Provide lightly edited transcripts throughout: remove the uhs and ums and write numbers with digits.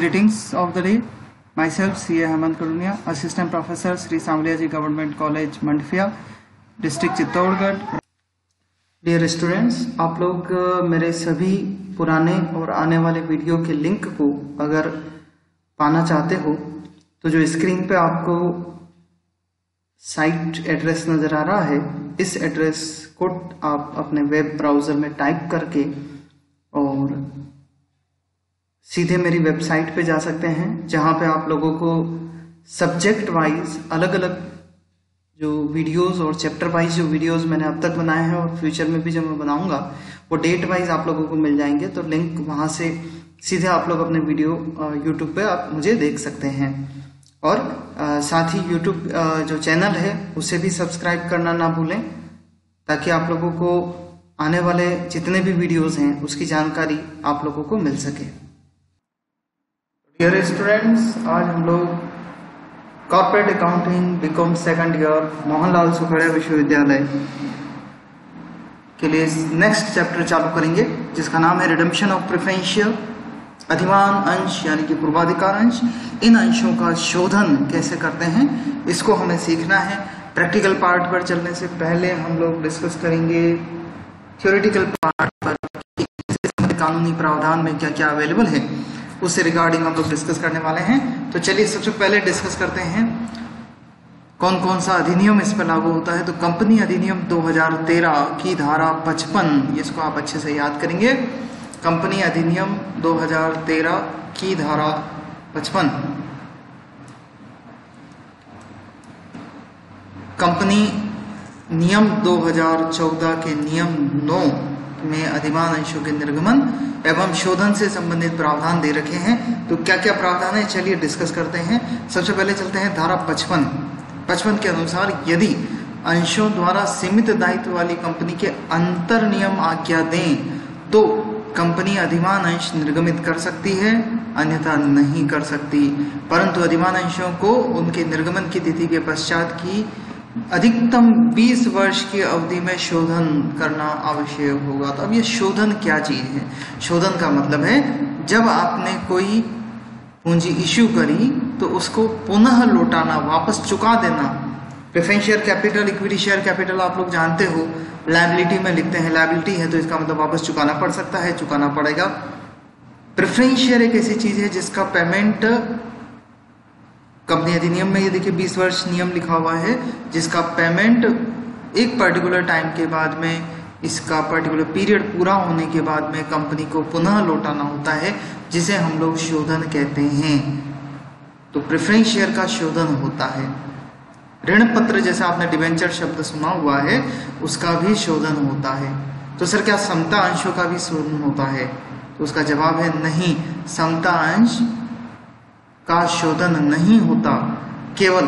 Greetings of the day. Myself C.A. Hemant Karunia, Assistant Professor Sri Samliya Ji Government College Mandphia, District Chittorgarh. Dear students, आप लोग मेरे सभी पुराने और आने वाले वीडियो के लिंक को अगर पाना चाहते हो तो जो स्क्रीन पे आपको साइट एड्रेस नजर आ रहा है, इस एड्रेस को आप अपने वेब ब्राउजर में टाइप करके और सीधे मेरी वेबसाइट पे जा सकते हैं, जहां पे आप लोगों को सब्जेक्ट वाइज अलग अलग जो वीडियोस और चैप्टर वाइज जो वीडियोस मैंने अब तक बनाए हैं और फ्यूचर में भी जो मैं बनाऊंगा वो डेट वाइज आप लोगों को मिल जाएंगे। तो लिंक वहां से सीधे आप लोग अपने वीडियो यूट्यूब पे आप मुझे देख सकते हैं। और साथ ही यूट्यूब जो चैनल है उसे भी सब्सक्राइब करना ना भूलें, ताकि आप लोगों को आने वाले जितने भी वीडियोस हैं उसकी जानकारी आप लोगों को मिल सके। डियर स्टूडेंट्स, आज हम लोग corporate accounting BCom second year Mohanlal Sukhadia विश्वविद्यालय के लिए नेक्स्ट चैप्टर चालू करेंगे, जिसका नाम है रिडेम्पशन ऑफ प्रेफरेंशियल। अधिमान अंश यानी कि पूर्वाधिकार अंश, इन अंशों का शोधन कैसे करते हैं इसको हमें सीखना है। प्रैक्टिकल पार्ट पर चलने से पहले हम लोग डिस्कस करेंगे थ्योरेटिकल पार्ट पर कानूनी प्रावधान में क्या क्या अवेलेबल है, उससे रिगार्डिंग हम लोग डिस्कस करने वाले हैं। तो चलिए सबसे पहले डिस्कस करते हैं कौन कौन सा अधिनियम इस पर लागू होता है। तो कंपनी अधिनियम 2013 की धारा 55, इसको आप अच्छे से याद करेंगे। कंपनी अधिनियम 2013 की धारा 55। कंपनी नियम 2014 के नियम 9 में अधिमान अंशों के निर्गमन एवं शोधन से संबंधित प्रावधान दे रखे हैं। तो क्या क्या प्रावधान है, चलिए डिस्कस करते हैं। सबसे पहले चलते हैं धारा 55 के अनुसार यदि अंशों द्वारा सीमित दायित्व वाली कंपनी के अंतर नियम आज्ञा दें तो कंपनी अधिमान अंश निर्गमित कर सकती है, अन्यथा नहीं कर सकती। परंतु अधिमान अंशों को उनके निर्गमन की तिथि के पश्चात की अधिकतम 20 वर्ष की अवधि में शोधन करना आवश्यक होगा। तो अब ये शोधन क्या चीज है? शोधन का मतलब है जब आपने कोई पूंजी इश्यू करी तो उसको पुनः लौटाना, वापस चुका देना। Preference share capital, equity share capital आप लोग जानते हो, लायबिलिटी में लिखते हैं, लायबिलिटी है तो इसका मतलब वापस चुकाना पड़ सकता है, चुकाना पड़ेगा। प्रेफरेंस शेयर एक ऐसी चीज है जिसका पेमेंट कंपनी अधिनियम में, ये देखिए 20 वर्ष नियम लिखा हुआ है, जिसका पेमेंट एक पर्टिकुलर टाइम के बाद में, इसका पर्टिकुलर पीरियड पूरा होने के बाद में कंपनी को पुनः लौटाना होता है, जिसे हम लोग शोधन कहते हैं। तो प्रेफरेंस शेयर का शोधन होता है। ऋण पत्र जैसा आपने डिबेंचर शब्द सुना हुआ है, उसका भी शोधन होता है। तो सर क्या समता अंशों का भी शोधन होता है? तो उसका जवाब है नहीं, समता अंश का शोधन नहीं होता। केवल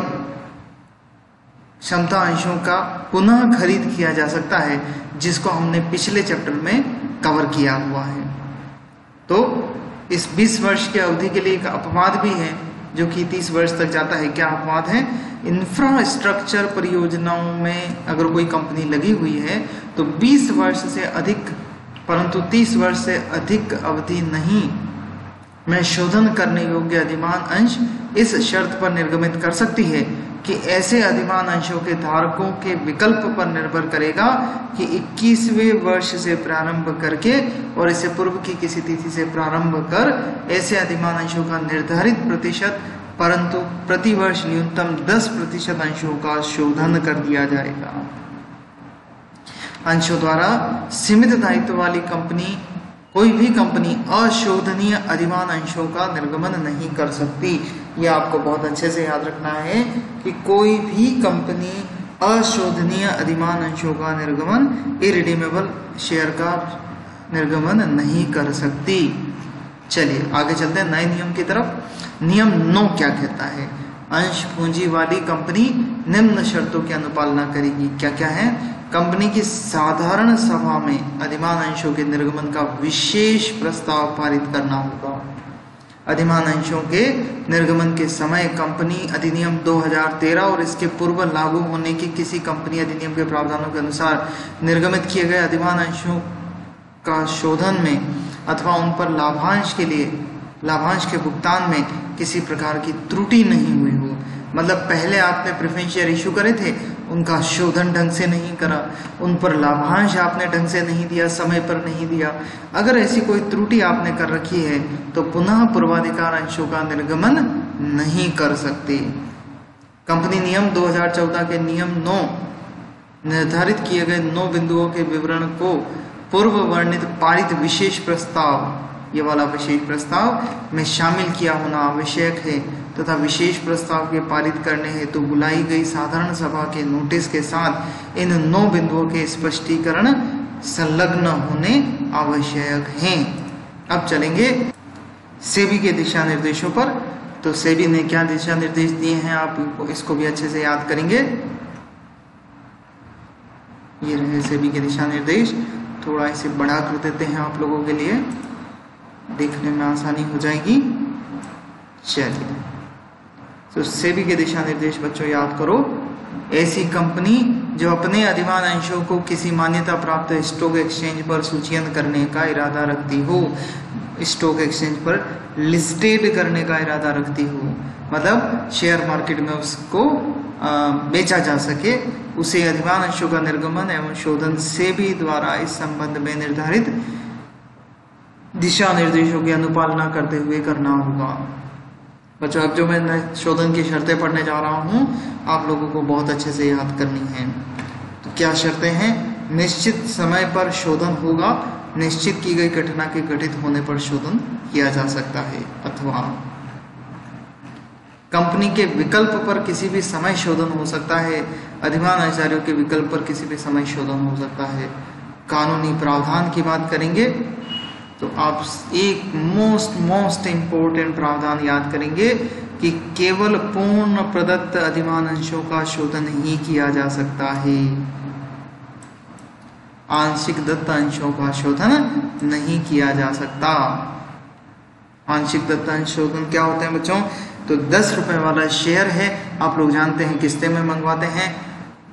क्षमता अंशों का पुनः खरीद किया जा सकता है, जिसको हमने पिछले चैप्टर में कवर किया हुआ है। तो इस 20 वर्ष की अवधि के लिए एक अपवाद भी है जो कि 30 वर्ष तक जाता है। क्या अपवाद है? इंफ्रास्ट्रक्चर परियोजनाओं में अगर कोई कंपनी लगी हुई है तो 20 वर्ष से अधिक, परंतु 30 वर्ष से अधिक अवधि नहीं में शोधन करने योग्य अधिमान अंश इस शर्त पर निर्गमित कर सकती है कि ऐसे अधिमान अंशों के धारकों के विकल्प पर निर्भर करेगा कि 21वें वर्ष से प्रारंभ करके और इससे पूर्व की किसी तिथि से प्रारंभ कर ऐसे अधिमान अंशों का निर्धारित प्रतिशत, परंतु प्रति वर्ष न्यूनतम 10% अंशों का शोधन कर दिया जाएगा। अंशों द्वारा सीमित दायित्व वाली कंपनी, कोई भी कंपनी अशोधनीय अधिमान अंशों का निर्गमन नहीं कर सकती। ये आपको बहुत अच्छे से याद रखना है कि कोई भी कंपनी अशोधनीय अधिमान अंशों का निर्गमन, इरिडीमेबल शेयर का निर्गमन नहीं कर सकती। चलिए आगे चलते हैं नए नियम की तरफ। नियम 9 क्या कहता है? अंश पूंजी वाली कंपनी निम्न शर्तों की अनुपालना करेगी। क्या क्या है? कंपनी की साधारण सभा में अधिमान अंशों के निर्गमन का विशेष प्रस्ताव पारित करना होगा। अधिमान अंशों के निर्गमन के समय कंपनी अधिनियम 2013 और इसके पूर्व लागू होने की किसी कंपनी अधिनियम के प्रावधानों के अनुसार निर्गमित किए गए अधिमान अंशों का शोधन में अथवा उन पर लाभांश के लिए लाभांश के भुगतान में किसी प्रकार की त्रुटि नहीं हुई हो, मतलब पहले आपने प्रेफरेंस शेयर इशू करे थे, उनका शोधन ढंग से नहीं करा, उन पर लाभांश आपने ढंग से नहीं दिया, समय पर नहीं दिया, अगर ऐसी कोई त्रुटि आपने कर रखी है तो पुनः पूर्वाधिकार अंशों का निर्गमन नहीं कर सकते। कंपनी नियम 2014 के नियम 9 निर्धारित किए गए 9 बिंदुओं के विवरण को पूर्व वर्णित पारित विशेष प्रस्ताव, ये वाला विशेष प्रस्ताव में शामिल किया होना आवश्यक है तथा विशेष प्रस्ताव के पारित करने हेतु बुलाई गई साधारण सभा के नोटिस के साथ इन 9 बिंदुओं के स्पष्टीकरण संलग्न होने आवश्यक हैं। अब चलेंगे सेबी के दिशा निर्देशों पर। तो सेबी ने क्या दिशा निर्देश दिए हैं, आप इसको भी अच्छे से याद करेंगे। ये रहे सेबी के दिशा निर्देश, थोड़ा इसे बड़ा कर देते हैं आप लोगों के लिए, देखने में आसानी हो जाएगी। चलिए, तो सेबी के दिशा निर्देश बच्चों याद करो। ऐसी कंपनी जो अपने अधिमान अंशों को किसी मान्यता प्राप्त स्टॉक एक्सचेंज पर सूचीबद्ध करने का इरादा रखती हो, स्टॉक एक्सचेंज पर लिस्टेड करने का इरादा रखती हो, मतलब शेयर मार्केट में उसको बेचा जा सके, उसे अधिमान अंशों का निर्गमन एवं शोधन सेबी द्वारा इस संबंध में निर्धारित दिशा निर्देशों की अनुपालना करते हुए करना होगा। बच्चों, अब जो मैं शोधन की शर्तें पढ़ने जा रहा हूं, आप लोगों को बहुत अच्छे से याद करनी है। तो क्या शर्तें हैं? निश्चित समय पर शोधन होगा, निश्चित की गई घटना के घटित होने पर शोधन किया जा सकता है, अथवा कंपनी के विकल्प पर किसी भी समय शोधन हो सकता है, अधिमान अंशधारियों के विकल्प पर किसी भी समय शोधन हो सकता है। कानूनी प्रावधान की बात करेंगे तो आप एक मोस्ट इंपोर्टेंट प्रावधान याद करेंगे कि केवल पूर्ण प्रदत्त अधिमान अंशों का शोधन ही किया जा सकता है, आंशिक दत्त अंशों का शोधन नहीं किया जा सकता। आंशिक दत्त अंश शोधन क्या होते हैं बच्चों? तो 10 रुपए वाला शेयर है, आप लोग जानते हैं किस्ते में मंगवाते हैं।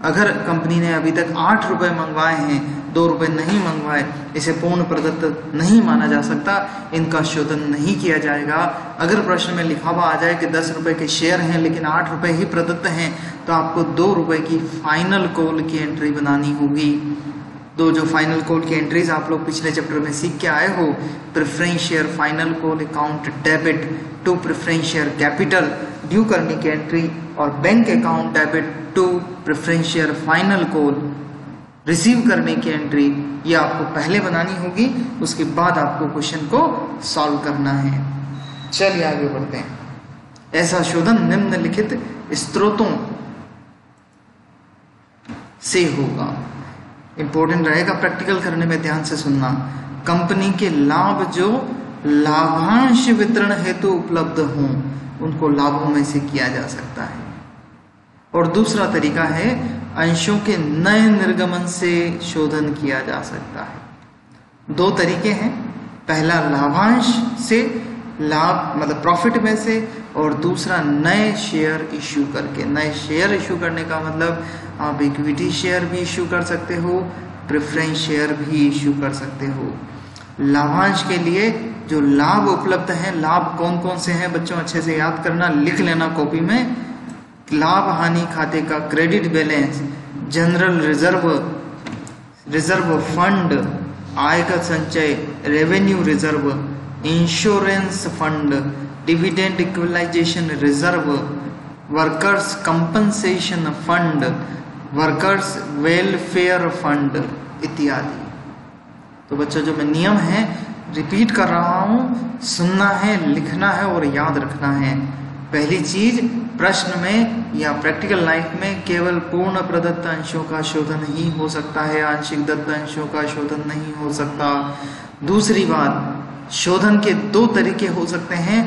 अगर कंपनी ने अभी तक 8 रुपए मंगवाए हैं, 2 रुपए नहीं मंगवाए, इसे पूर्ण प्रदत्त नहीं माना जा सकता, इनका शोधन नहीं किया जाएगा। अगर प्रश्न में लिखा हुआ आ जाए कि 10 रुपए के शेयर हैं लेकिन 8 रुपए ही प्रदत्त हैं, तो आपको 2 रुपए की फाइनल कॉल की एंट्री बनानी होगी। दो जो फाइनल कॉल की एंट्रीज आप लोग पिछले चैप्टर में सीख के आए हो, preference share final call account debit to preference share capital due करने की एंट्री, और bank account debit to preference share final call receive करने की एंट्री, ये आपको पहले बनानी होगी, उसके बाद आपको क्वेश्चन को सॉल्व करना है। चलिए आगे बढ़ते हैं। ऐसा शोधन निम्नलिखित स्रोतों से होगा। इंपॉर्टेंट रहेगा, प्रैक्टिकल करने में ध्यान से सुनना। कंपनी के लाभ जो लाभांश वितरण हेतु उपलब्ध हों, उनको लाभों में से किया जा सकता है। और दूसरा तरीका है अंशों के नए निर्गमन से शोधन किया जा सकता है। 2 तरीके हैं, पहला लाभांश से, लाभ मतलब प्रॉफिट में से, और दूसरा नए शेयर इश्यू करके। नए शेयर इश्यू करने का मतलब आप इक्विटी शेयर भी इश्यू कर सकते हो, प्रेफरेंस शेयर भी इश्यू कर सकते हो। लाभांश के लिए जो लाभ उपलब्ध हैं, लाभ कौन कौन से हैं बच्चों अच्छे से याद करना, लिख लेना कॉपी में। लाभ हानि खाते का credit balance, general reserve fund, आयकर संचय, revenue reserve, insurance fund, dividend equalisation reserve, workers compensation fund, workers welfare fund इत्यादि। तो बच्चों जो मैं नियम है रिपीट कर रहा हूं, सुनना है, लिखना है और याद रखना है। पहली चीज, प्रश्न में या प्रैक्टिकल लाइफ में केवल पूर्ण प्रदत्त अंशों का शोधन ही हो सकता है, आंशिक दत्त अंशों का शोधन नहीं हो सकता। दूसरी बात, शोधन के 2 तरीके हो सकते हैं,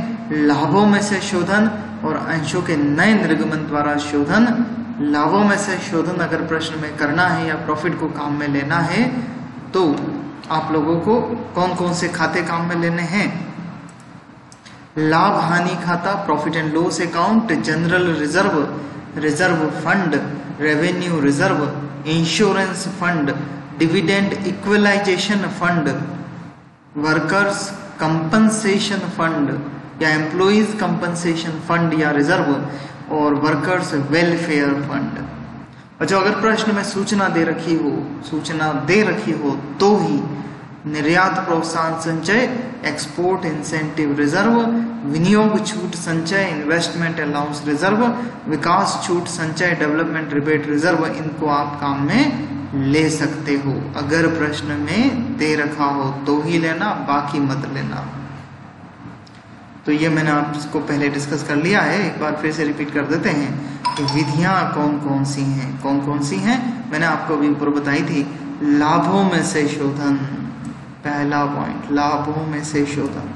लाभों में से शोधन और अंशों के नए निर्गमन द्वारा शोधन। लाभों में से शोधन अगर प्रश्न में करना है या प्रॉफिट को काम में लेना है, तो आप लोगों को कौन कौन से खाते काम में लेने हैं? लाभ हानि खाता, profit and loss account, general reserve fund, revenue reserve, insurance fund, dividend equalisation fund, workers compensation fund, या एम्प्लॉइज कंपनसेशन फंड या रिजर्व और वर्कर्स वेलफेयर फंड। अच्छा, अगर प्रश्न में सूचना दे रखी हो तो ही निर्यात प्रोत्साहन संचय, एक्सपोर्ट इंसेंटिव रिजर्व, विनियोग छूट संचय, इन्वेस्टमेंट अलाउंस रिजर्व, विकास छूट संचय, डेवलपमेंट रिबेट रिजर्व, इनको आप काम में ले सकते हो। अगर प्रश्न में दे रखा हो तो ही लेना, बाकी मत लेना। तो ये मैंने आपको पहले डिस्कस कर लिया है, एक बार फिर से रिपीट कर देते हैं कि विधियां कौन कौन सी हैं। मैंने आपको अभी ऊपर बताई थी। लाभों में से शोधन, पहला पॉइंट, लाभों में से शोधन।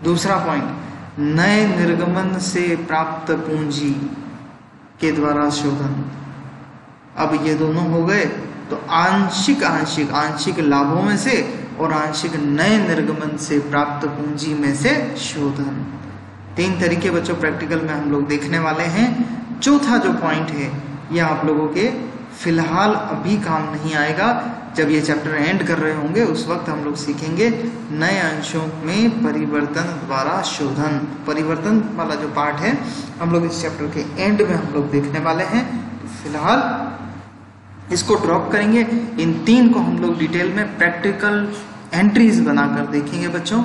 दूसरा पॉइंट, नए निर्गमन से प्राप्त पूंजी के द्वारा शोधन। अब ये दोनों हो गए, तो आंशिक लाभों में से और आंशिक नए निर्गमन से प्राप्त पूंजी में से शोधन। 3 तरीके बच्चों प्रैक्टिकल में हम लोग देखने वाले हैं। चौथा जो पॉइंट है ये आप लोगों के फिलहाल अभी काम नहीं आएगा। जब ये चैप्टर एंड कर रहे होंगे उस वक्त हम लोग सीखेंगे नए अंशों में परिवर्तन द्वारा शोधन। परिवर्तन वाला जो पार्ट है हम लोग इस चैप्टर के एंड में हम लोग देखने वाले हैं। फिलहाल इसको ड्रॉप करेंगे। इन 3 को हम लोग डिटेल में प्रैक्टिकल एंट्रीज बनाकर देखेंगे बच्चों।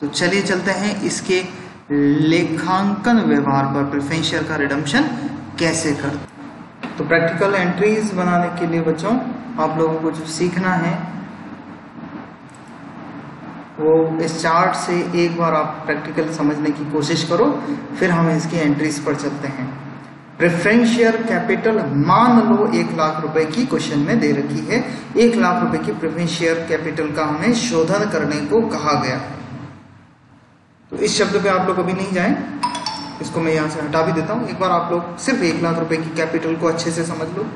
तो चलिए चलते हैं इसके लेखांकन व्यवहार पर, प्रेफरेंस शेयर का रिडम्पशन कैसे करते। तो प्रैक्टिकल एंट्रीज बनाने के लिए बच्चों आप लोगों को जो सीखना है वो इस चार्ट से एक बार आप प्रैक्टिकल समझने की कोशिश करो, फिर हम इसकी एंट्रीज पर चलते हैं। प्रेफरेंस शेयर कैपिटल मान लो 1 लाख रुपए की क्वेश्चन में दे रखी है। 1 लाख रुपए की प्रेफरेंस शेयर कैपिटल का हमें शोधन करने को कहा गया। तो इस शब्द पे आप लोग अभी नहीं जाएं, इसको मैं यहां से हटा भी देता हूं। एक बार आप लोग सिर्फ 1 लाख रुपए की कैपिटल को अच्छे से समझ लो।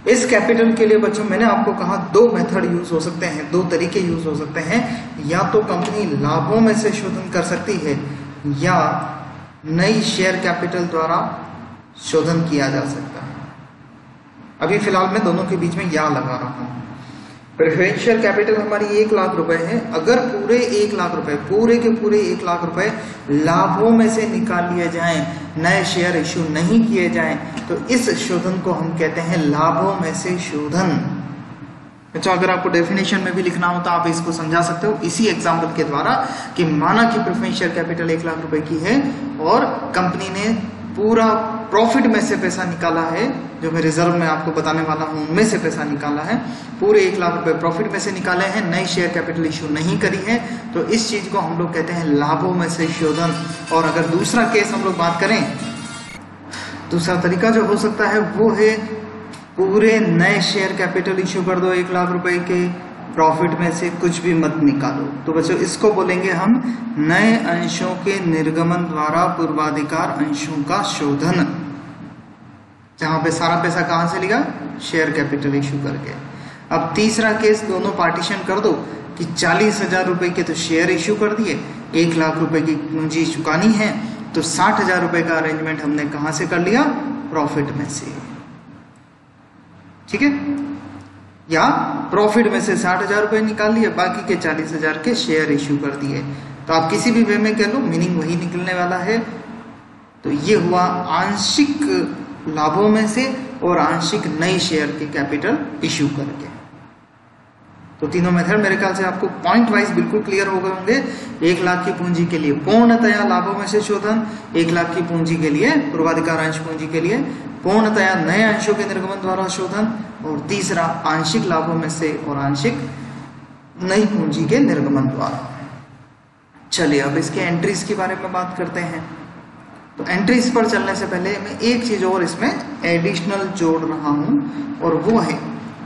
इस कैपिटल के लिए बच्चों मैंने आपको कहा 2 मेथड यूज हो सकते हैं, 2 तरीके यूज हो सकते हैं। या तो कंपनी लाभों में से शोधन कर सकती है या नई शेयर कैपिटल द्वारा शोधन किया जा सकता है। अभी फिलहाल मैं दोनों के बीच में या लगा रहा हूं। प्रेफरेंस शेयर कैपिटल हमारी 1 लाख रुपए है। अगर पूरे 1 लाख रुपए, पूरे के पूरे 1 लाख रुपए लाभों में से निकाल लिए जाएं, नए शेयर इश्यू नहीं किए जाएं, तो इस शोधन को हम कहते हैं लाभों में से शोधन। अच्छा, अगर आपको डेफिनेशन में भी लिखना हो तो आप इसको समझा सकते हो इसी एग्जाम्पल के द्वारा कि माना कि प्रेफरेंस शेयर कैपिटल 1 लाख रुपए की है और कंपनी ने पूरा प्रॉफिट में से पैसा निकाला है, जो मैं रिजर्व में आपको बताने वाला हूं उनमें से पैसा निकाला है। पूरे 1 लाख रुपए प्रॉफिट में से निकाले हैं, नई शेयर कैपिटल इश्यू नहीं करी है, तो इस चीज को हम लोग कहते हैं लाभों में से शोधन। और अगर दूसरा केस हम लोग बात करें, दूसरा तरीका जो हो सकता है वो है पूरे नए शेयर कैपिटल इश्यू कर दो 1 लाख रुपए के, प्रॉफिट में से कुछ भी मत निकालो। तो बच्चों इसको बोलेंगे हम नए अंशों के निर्गमन द्वारा पूर्वाधिकार अंशों का शोधन, जहां पे सारा पैसा कहां से लिया, शेयर कैपिटल इश्यू करके। अब तीसरा केस दोनों पार्टीशन कर दो कि 40,000 रुपए के तो शेयर इश्यू कर दिए, 1 लाख रुपए की पूंजी चुकानी है, तो 60,000 रुपए का अरेंजमेंट हमने कहां से कर लिया, प्रॉफिट में से। ठीक है, या प्रॉफिट में से 60,000 रुपए निकाल लिए, बाकी के 40,000 के शेयर इश्यू कर दिए। तो आप किसी भी वे में कह लो, मीनिंग वही निकलने वाला है। तो ये हुआ आंशिक लाभों में से और आंशिक नई शेयर के कैपिटल इश्यू करके। तो तीनों मेथड मेरे ख्याल से आपको पॉइंट वाइज बिल्कुल क्लियर हो गए होंगे। 1 लाख की पूंजी के लिए पूर्णतया लाभों में से शोधन, 1 लाख की पूंजी के लिए पूर्वाधिकार अंश पूंजी के लिए पूर्णतया नए अंशों के निर्गमन द्वारा शोधन, और तीसरा आंशिक लाभों में से और आंशिक नई पूंजी के निर्गमन द्वारा। चलिए अब इसके एंट्रीज के बारे में बात करते हैं। तो एंट्रीज पर चलने से पहले मैं एक चीज और इसमें एडिशनल जोड़ रहा हूं, और वो है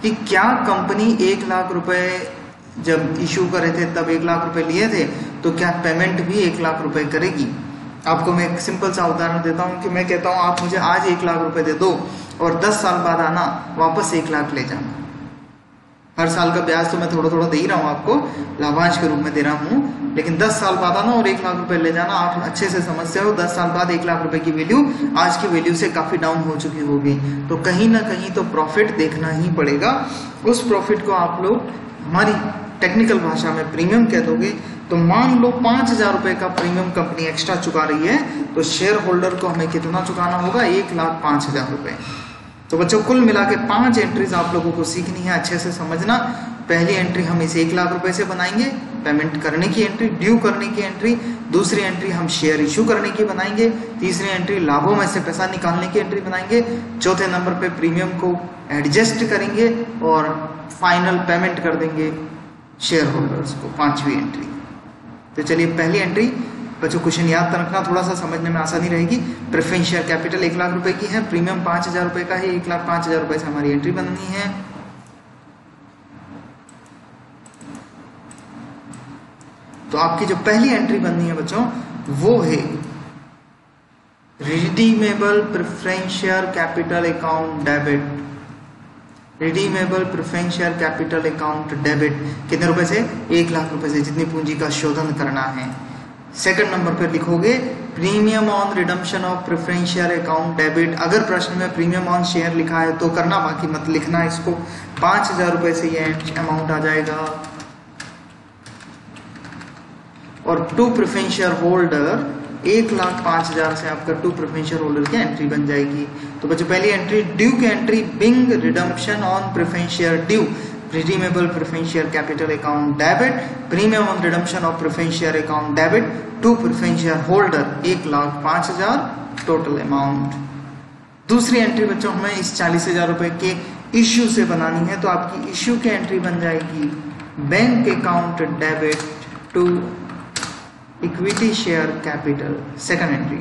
कि क्या कंपनी 1 लाख रुपए जब इश्यू करे थे तब 1 लाख रुपए लिए थे, तो क्या पेमेंट भी 1 लाख रुपए करेगी। आपको मैं एक सिंपल सा उदाहरण देता हूं कि मैं कहता हूं आप मुझे आज 1 लाख रुपए दे दो और 10 साल बाद आना वापस 1 लाख ले जाना। हर साल का ब्याज तो मैं थोड़ा थोड़ा दे ही रहा हूं आपको, लाभांश के रूप में दे रहा हूं, लेकिन 10 साल बाद आना और 1 लाख रुपए ले जाना। आप अच्छे से समझते हो 10 साल बाद 1 लाख रुपए की वैल्यू आज की वैल्यू से काफी डाउन हो चुकी होगी, तो कहीं ना कहीं तो प्रॉफिट देखना ही पड़ेगा। उस प्रॉफिट को आप लोग हमारी टेक्निकल भाषा में प्रीमियम कह दोगे। तो मान लो 5,000 रुपए का प्रीमियम कंपनी एक्स्ट्रा चुका रही है, तो शेयर होल्डर को हमें कितना चुकाना होगा? 1,05,000 रुपए। तो बच्चों कुल मिला के 5 एंट्रीज आप लोगों को सीखनी है, अच्छे से समझना। पहली एंट्री हम इसे 1 लाख रुपए से बनाएंगे, पेमेंट करने की एंट्री, ड्यू करने की एंट्री। दूसरी एंट्री हम शेयर इशू करने की बनाएंगे। तीसरी एंट्री लाभों में से पैसा निकालने की एंट्री बनाएंगे। चौथे नंबर पे प्रीमियम को एडजस्ट करेंगे और फाइनल पेमेंट कर देंगे शेयर होल्डर्स को, 5वीं एंट्री। तो चलिए पहली एंट्री बच्चों क्वेश्चन याद रखना, थोड़ा सा समझने में आसानी रहेगी। प्रेफरेंस शेयर कैपिटल 1 लाख रुपए की है, प्रीमियम 5,000 रुपए का है, 1,05,000 रुपए से हमारी एंट्री बननी है। तो आपकी जो पहली एंट्री बननी है बच्चों वो है redeemable preference share capital account debit. Redeemable preference share capital account debit कितने रुपए से? 1 लाख रुपए से, जितनी पूंजी का शोधन करना है। सेकंड नंबर पर लिखोगे premium on redemption of preference share account debit. अगर प्रश्न में प्रीमियम ऑन शेयर लिखा है तो करना, बाकी मत लिखना इसको। 5,000 रुपए से ये अमाउंट आ जाएगा। और 2 प्रेफरेंस शेयर होल्डर 1,05,000 से आपका 2 प्रेफरेंस शेयर होल्डर की एंट्री बन जाएगी। तो बच्चों पहली एंट्री ड्यू की entry, being redemption on preference share due, redeemable preference share capital account debit, premium on redemption of preference share account debit, 2 preference share holder 1,05,000 total amount. दूसरी entry बच्चों हमें इस 40,000 रुपए के इश्यू से बनानी है, तो आपकी इश्यू की एंट्री बन जाएगी bank account debit to equity share capital. Second entry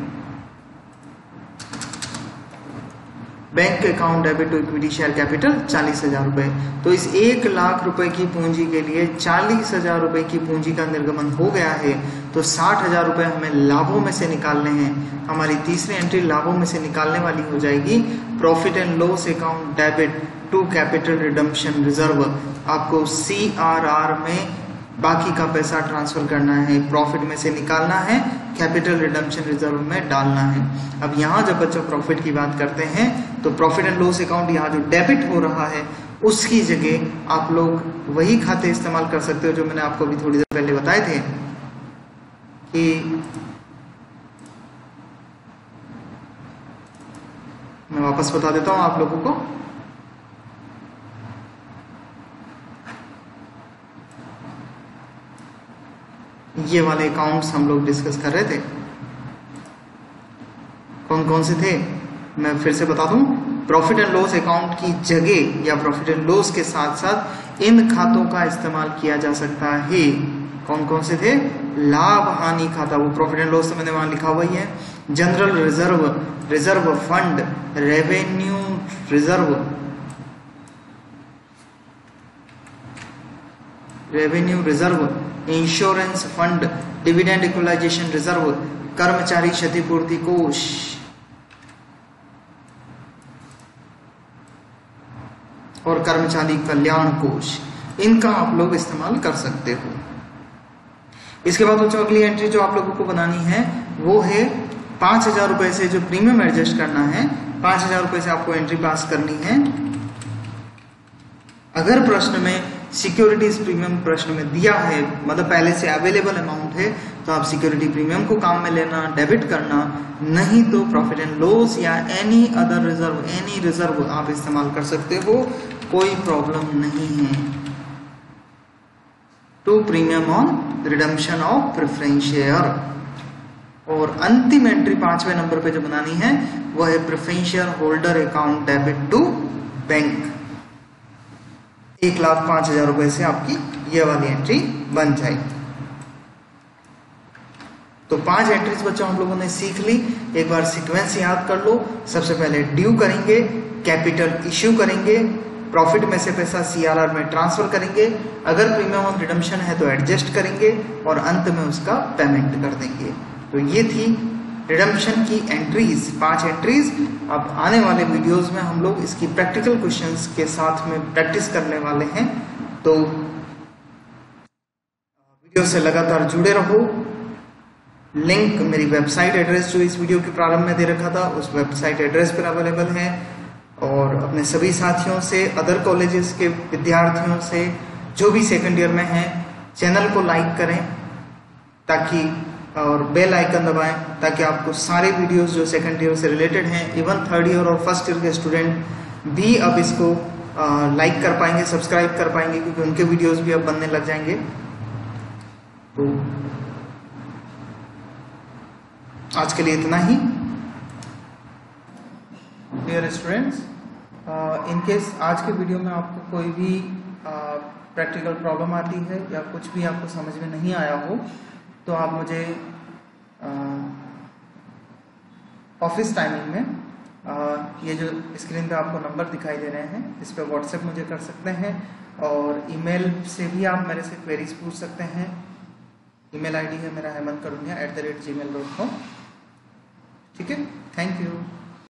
bank account debit to equity share capital 40,000 रुपए। तो इस 1 लाख रुपए की पूंजी के लिए 40,000 रुपए की पूंजी का निर्गमन हो गया है, तो 60,000 रुपए हमें लाभों में से निकालने हैं। हमारी तीसरी एंट्री लाभों में से निकालने वाली हो जाएगी profit and loss account debit to capital redemption reserve. आपको CRR में बाकी का पैसा ट्रांसफर करना है, प्रॉफिट में से निकालना है, कैपिटल रिडम्पशन रिजर्व में डालना है। अब यहाँ जब बच्चों प्रॉफिट की बात करते हैं तो प्रॉफिट एंड लॉस अकाउंट यहाँ जो डेबिट हो रहा है उसकी जगह आप लोग वही खाते इस्तेमाल कर सकते हो जो मैंने आपको अभी थोड़ी देर पहले बताए थे कि मैं वापस बता देता हूं आप लोगों को। ये वाले अकाउंट्स हम लोग डिस्कस कर रहे थे, कौन कौन से थे मैं फिर से बता दूं। प्रॉफिट एंड लॉस अकाउंट की जगह या प्रॉफिट एंड लॉस के साथ साथ इन खातों का इस्तेमाल किया जा सकता है। कौन कौन से थे? लाभ हानि खाता, वो प्रॉफिट एंड लॉस तो मैंने वहां लिखा हुआ ही है। General reserve, reserve fund, revenue reserve, revenue reserve, insurance fund, dividend equalisation reserve, कर्मचारी क्षतिपूर्ति कोष, और कर्मचारी कल्याण कोष, इनका आप लोग इस्तेमाल कर सकते हो। इसके बाद बच्चों अगली एंट्री जो आप लोगों को बनानी है वो है 5,000 रुपए से जो प्रीमियम एडजस्ट करना है, 5,000 रुपए से आपको एंट्री पास करनी है। अगर प्रश्न में सिक्योरिटीज प्रीमियम प्रश्न में दिया है, मतलब पहले से अवेलेबल अमाउंट है, तो आप सिक्योरिटी प्रीमियम को काम में लेना, डेबिट करना, नहीं तो प्रॉफिट एंड लॉस या any other reserve, any reserve आप इस्तेमाल कर सकते हो, कोई प्रॉब्लम नहीं है। To premium on redemption of preference share. और अंतिम एंट्री 5वें नंबर पे जो बनानी है वो है preference share holder account debit to bank. 1,05,000 रुपए से आपकी ये वाली एंट्री बन जाएगी। तो 5 एंट्रीज बच्चों हम लोगों ने सीख ली। एक बार सीक्वेंस याद कर लो। सबसे पहले ड्यू करेंगे, कैपिटल इश्यू करेंगे, प्रॉफिट में से पैसा CRR में ट्रांसफर करेंगे, अगर प्रीमियम ऑन रिडम्पशन है तो एडजस्ट करेंगे और अंत में उसका पेमेंट कर देंगे। तो ये थी रिडम्पशन की एंट्रीज, 5 एंट्रीज। अब आने वाले वीडियोस में हम लोग इसकी प्रैक्टिकल क्वेश्चंस के साथ में प्रैक्टिस करने वाले हैं। तो वीडियो से लगातार जुड़े रहो। लिंक मेरी वेबसाइट एड्रेस जो इस वीडियो के प्रारंभ में दे रखा था उस वेबसाइट एड्रेस पर अवेलेबल है। और अपने सभी साथियों से, अदर कॉलेजेस के विद्यार्थियों से जो भी सेकंड ईयर में हैं, चैनल को लाइक करें, ताकि और बेल आइकन दबाएं ताकि आपको सारे वीडियोस जो सेकंड ईयर से रिलेटेड हैं, इवन थर्ड ईयर और फर्स्ट ईयर के स्टूडेंट भी अब इसको लाइक कर पाएंगे, सब्सक्राइब कर पाएंगे, क्योंकि उनके वीडियोस भी अब बनने लग जाएंगे। तो आज के लिए इतना ही। डियर स्टूडेंट्स, इन केस आज के वीडियो में आपको कोई भी प्रैक्टिकल प्रॉब्लम आती है या कुछ भी आपको समझ में नहीं आया हो, तो आप मुझे ऑफिस टाइमिंग में ये जो स्क्रीन पे आपको नंबर दिखाई दे रहे हैं, इस पे व्हाट्सएप मुझे कर सकते हैं, और ईमेल से भी आप मेरे से क्वेरीज पूछ सकते हैं। ईमेल आईडी है मेरा hemantkaduniya@gmail.com। ठीक है, थैंक यू।